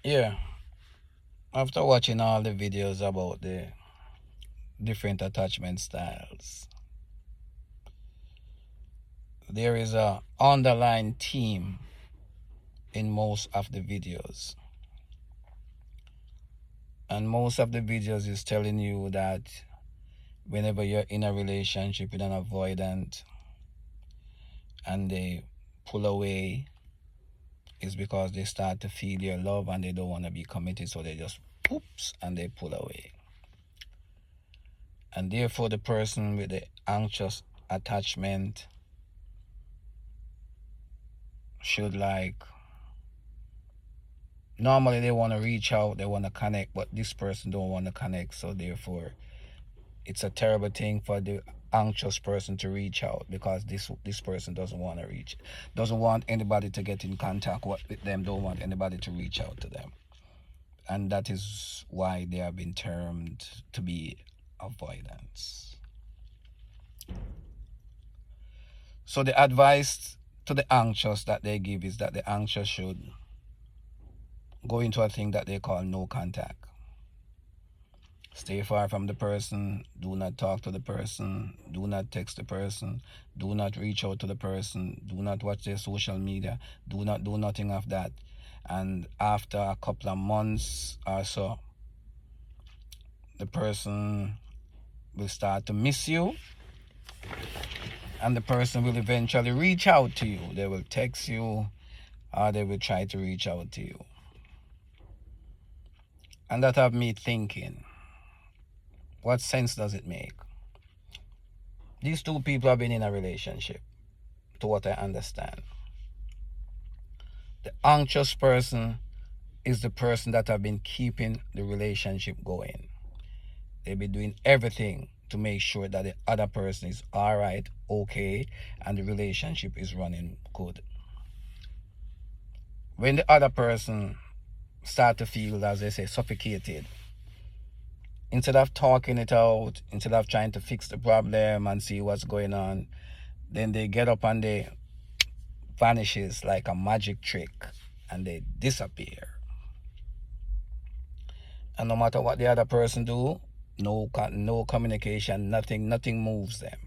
Yeah, after watching all the videos about the different attachment styles, there is a underlying theme in most of the videos. And most of the videos is telling you that whenever you're in a relationship with an avoidant and they pull away, it's because they start to feel your love and they don't want to be committed, so they just poops and they pull away. And therefore the person with the anxious attachment should, like, normally they want to reach out, they want to connect, but this person don't want to connect, so therefore it's a terrible thing for the anxious person to reach out, because this person doesn't want to reach, doesn't want anybody to get in contact with them, don't want anybody to reach out to them. And that is why they have been termed to be avoidance. So the advice to the anxious that they give is that the anxious should go into a thing that they call no contact. Stay far from the person, do not talk to the person, do not text the person, do not reach out to the person, do not watch their social media, do not do nothing of that. And after a couple of months or so, the person will start to miss you, and the person will eventually reach out to you. They will text you or they will try to reach out to you. And that have me thinking, what sense does it make? These two people have been in a relationship, to what I understand. The anxious person is the person that have been keeping the relationship going. They've been doing everything to make sure that the other person is all right, okay, and the relationship is running good. When the other person start to feel, as they say, suffocated, instead of talking it out, instead of trying to fix the problem and see what's going on, then they get up and they vanishes like a magic trick and they disappear. And no matter what the other person do, no communication, nothing moves them,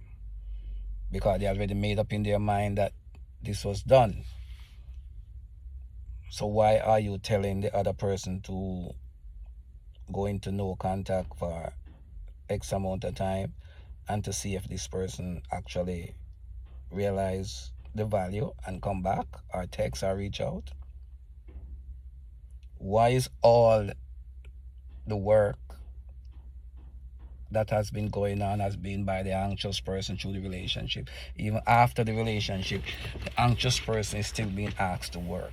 because they already made up in their mind that this was done. So why are you telling the other person to go into no contact for X amount of time and to see if this person actually realize the value and come back or text or reach out? Why is all the work that has been going on has been by the anxious person through the relationship? Even after the relationship, the anxious person is still being asked to work.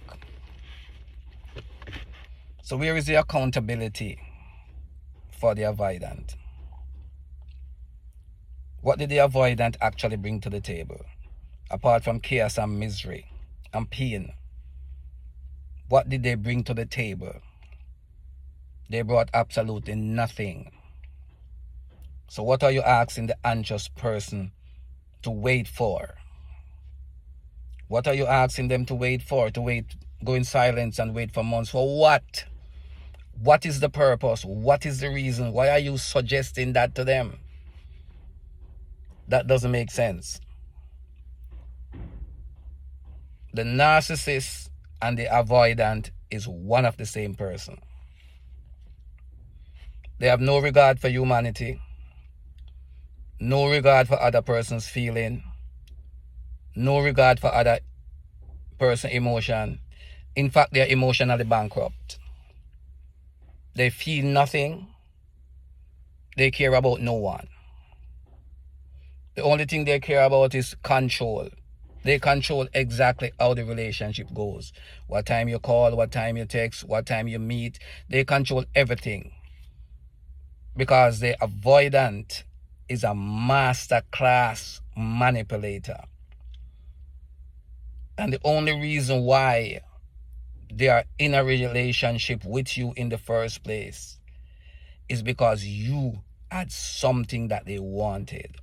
So where is the accountability for the avoidant? What did the avoidant actually bring to the table? Apart from chaos and misery and pain, what did they bring to the table? They brought absolutely nothing. So what are you asking the anxious person to wait for? What are you asking them to wait for? To wait, go in silence and wait for months? For what? What is the purpose? What is the reason? Why are you suggesting that to them? That doesn't make sense. The narcissist and the avoidant is one of the same person. They have no regard for humanity, no regard for other person's feeling, no regard for other person's emotion. In fact, they are emotionally bankrupt. They feel nothing. They care about no one. The only thing they care about is control. They control exactly how the relationship goes. What time you call, what time you text, what time you meet. They control everything. Because the avoidant is a master class manipulator. And the only reason why they are in a relationship with you in the first place is because you had something that they wanted.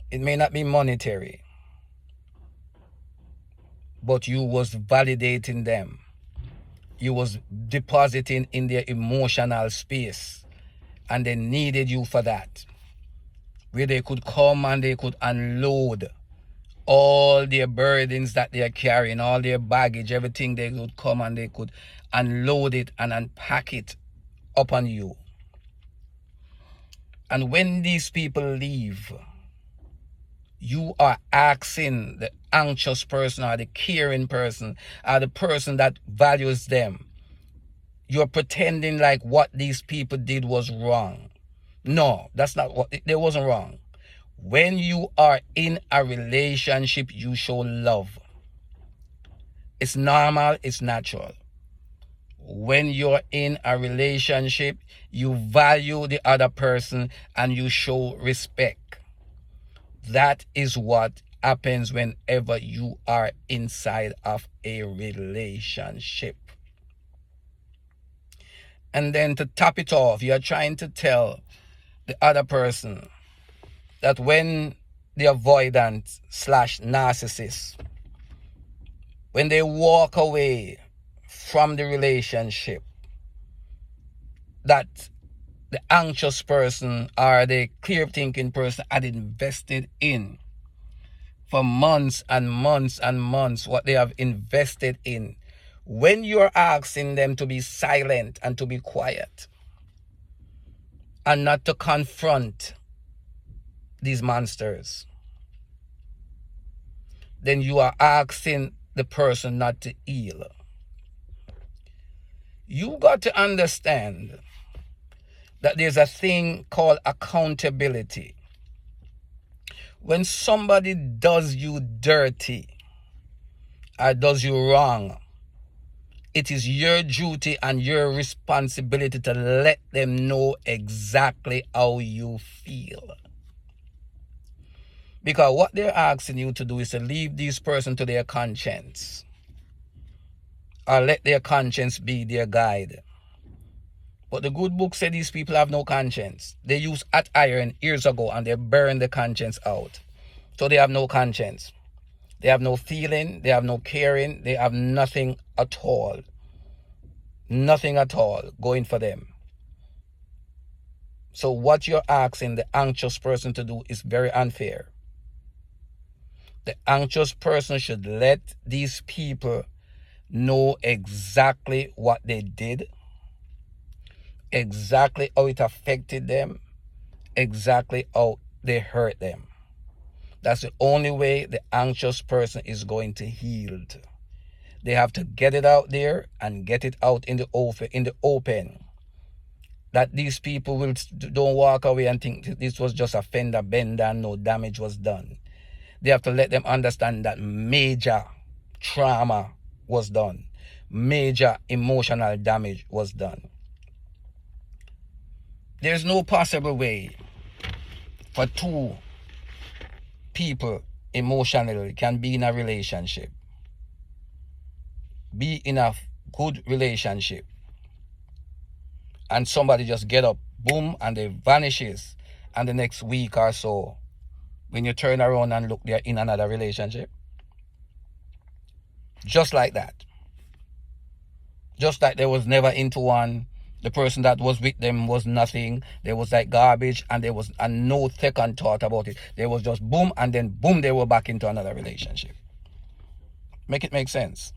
It may not be monetary, but you was validating them. you was depositing in their emotional space, and they needed you for that, where they could come and they could unload all their burdens that they're carrying, all their baggage, everything. They could come and they could unload it and unpack it upon you. And when these people leave, you are asking the anxious person or the caring person or the person that values them, you're pretending like what these people did was wrong. No, that's not what it wasn't wrong. When you are in a relationship, you show love. It's normal, it's natural. When you're in a relationship, you value the other person and you show respect. That is what happens whenever you are inside of a relationship. And then to top it off, you're trying to tell the other person that when the avoidant / narcissist, when they walk away from the relationship, that the anxious person or the clear thinking person had invested in for months and months and months, what they have invested in. When you're asking them to be silent and to be quiet and not to confront these monsters, then you are asking the person not to heal. You got to understand that there's a thing called accountability. When somebody does you dirty or does you wrong, it is your duty and your responsibility to let them know exactly how you feel. Because what they're asking you to do is to leave this person to their conscience, or let their conscience be their guide. But the good book said these people have no conscience. They used hot iron years ago and they burned the conscience out. So they have no conscience. They have no feeling. They have no caring. They have nothing at all. Nothing at all going for them. So what you're asking the anxious person to do is very unfair. The anxious person should let these people know exactly what they did, exactly how it affected them, exactly how they hurt them. That's the only way the anxious person is going to heal. They have to get it out there and get it out in the open. That these people don't walk away and think this was just a fender bender and no damage was done. They have to let them understand that major trauma was done. Major emotional damage was done. There's no possible way for two people emotionally can be in a relationship, be in a good relationship, and somebody just get up, boom, and they vanishes, and the next week or so, when you turn around and look, they're in another relationship. Just like that. Just like they was never into one. The person that was with them was nothing. They was like garbage, and there was no second thought about it. They was just boom, and then boom, they were back into another relationship. Make it make sense.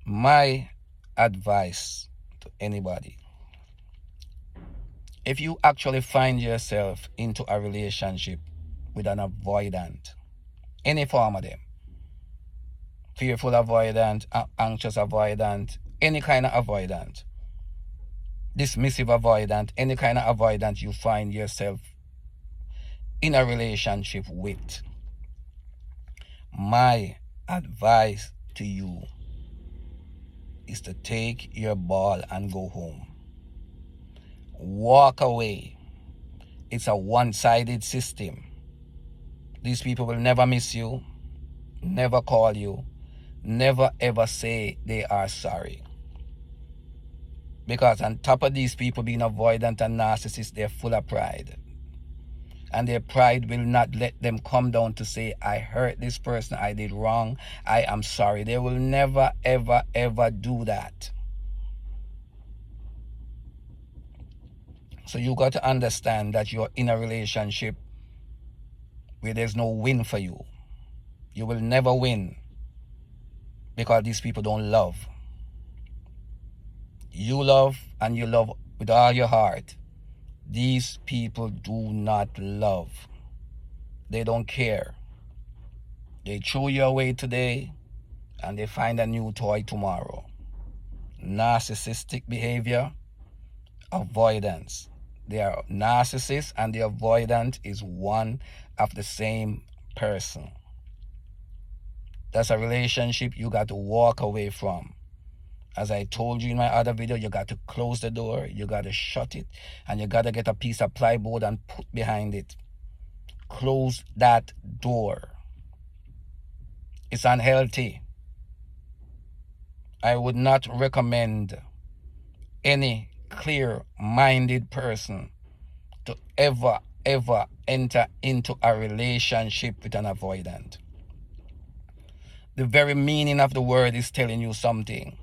My advice to anybody: if you actually find yourself into a relationship with an avoidant, any form of them, fearful avoidant, anxious avoidant, any kind of avoidant, dismissive avoidant, any kind of avoidant you find yourself in a relationship with, my advice to you is to take your ball and go home. Walk away. It's a one-sided system. These people will never miss you, never call you, never ever say they are sorry. Because on top of these people being avoidant and narcissists, they're full of pride. And their pride will not let them come down to say, I hurt this person, I did wrong, I am sorry. They will never, ever, ever do that. So you got to understand that you're in a relationship where there's no win for you. You will never win because these people don't love. You love, and you love with all your heart. These people do not love. They don't care. They throw you away today and they find a new toy tomorrow. Narcissistic behavior, avoidance. They are narcissists, and the avoidant is one of the same person. That's a relationship you got to walk away from. As I told you in my other video, you got to close the door, you got to shut it, and you got to get a piece of plywood and put behind it. Close that door. It's unhealthy. I would not recommend any clear-minded person to ever enter into a relationship with an avoidant. The very meaning of the word is telling you something.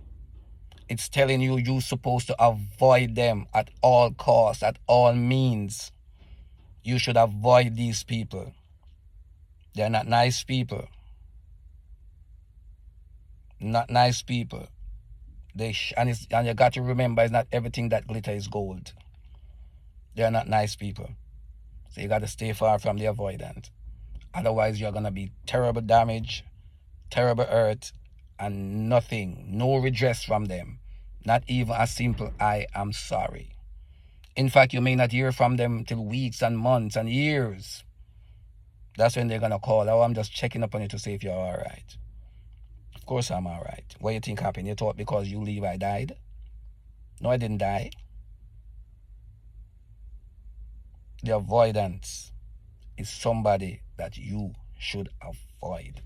It's telling you you're supposed to avoid them at all costs, at all means. You should avoid these people. They're not nice people. Not nice people. And you got to remember, it's not everything that glitter is gold. They're not nice people. So you got to stay far from the avoidant. Otherwise, you're going to be terrible damage, terrible hurt, and nothing, no redress from them. Not even a simple, I am sorry. In fact, you may not hear from them till weeks and months and years. That's when they're going to call, oh, I'm just checking up on you to see if you're all right. Of course I'm all right. What do you think happened? You thought because you leave I died? No, I didn't die. The avoidance is somebody that you should avoid.